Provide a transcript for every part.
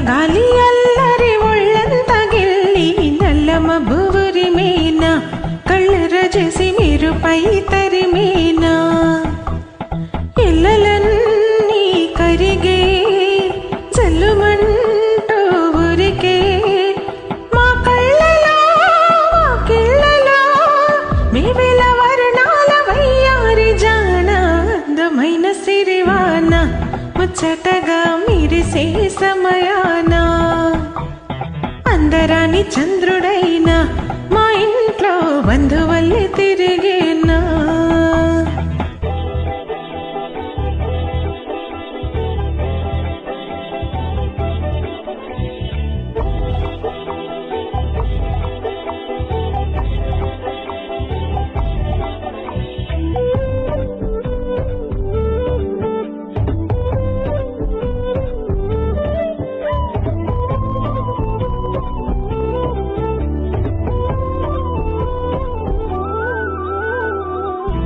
గాలి అల్లరి ఒళ్ళంత గిల్లి నల్లమ బువురిమేనా కళ్ళెర చేసి మీరు పై తరిమేనా ఎల్లలన్నీ కరిగే జల్లుమంటూ ఊరికే మా కళ్ళలో కిళ్ళలో మేవెల వర్ణాల వయ్యారి జాన అందమైన సిరివాన ముచ్చటగా మిరిసే సమయాన అందరాని చంద్రుడైనా మా ఇంట్లో బంధువల్లి తిరిగేనా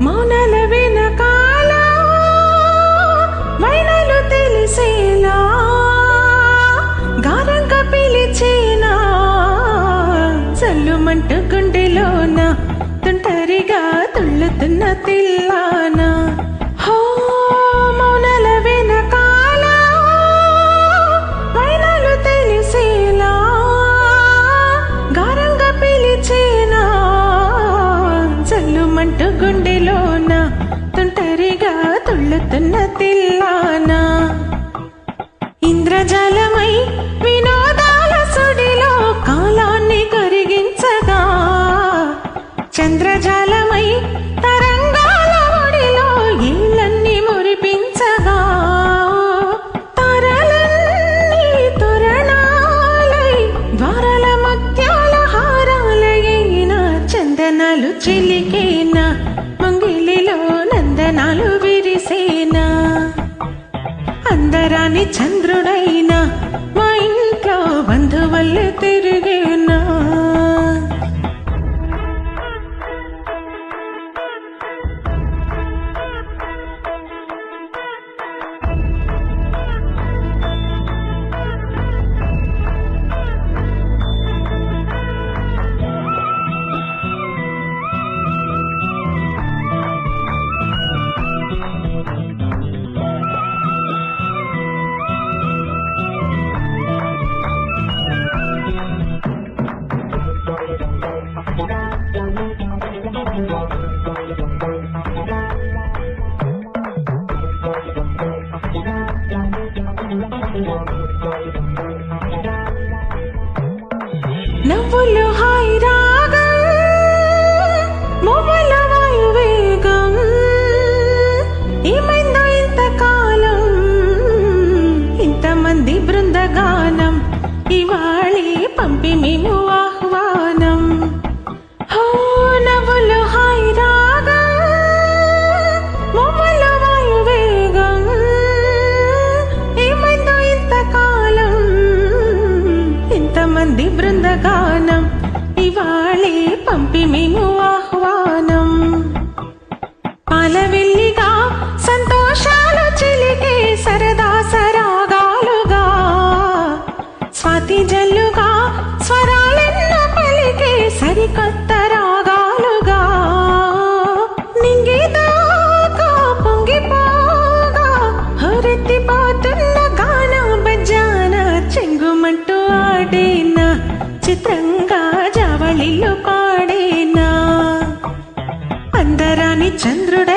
మౌనాల వెనకాల వైనాలు తెలిసేలా గారంగా పిలిచేనా చల్లుమంటూ గుండెలోన తుంటరిగా తుళ్ళుతున్న తిల్లానా హో మౌనాల వెనకాల వైనాలు తెలిసేలా గారంగా పిలిచేనా చల్లుమంటూ గుండెలోన తుంటరిగా తుళ్ళుతున్న తిల్లానా ఇంద్రజాలమై వినోదాల సుడిలో కాలాన్ని కరిగించగా చంద్రజాలమై తరంగాల ఒడిలో ఏళ్ళన్నీ మురిపించగా తారలన్నీ తోరణాలై ద్వారాల మధ్యాల హారాలైన చందనాలు చిలికేనా ముంగిలిలో నందనాలు విరిసేనా అందరాని చంద్రుడైనా మా ఇంట్లో బంధువల్లి తిరిగేనా నవ్వులు హాయి రాగం మువ్వల వాయువేగం ఏమైందో ఇంతకాలం ఇంతమంది బృందగానం ఇవాళే పంపి మేము ఆహ్వానం హో నవ్వులు హాయి రాగం మువ్వల వాయువేగం ఏమైందో ఇంతకాలం ఇంతమంది బృందగానం ఇవాళే పంపి మేము ఆహ్వానం పాలవెల్లిగా సంతోషాలు చిలికే సరదా సరాగాలుగా స్వాతి జల్లుగా స్వరాలెన్నో పలికే సరికొత్త రాగాలుగా నింగిదాకా పొంగిపోగా హోరెత్తిపోతున్న గాన బజ్జాన చెంగుమంటూ ఆడేనా చిత్రంగా జావళిలో పాడేనా అందరాని చంద్రుడ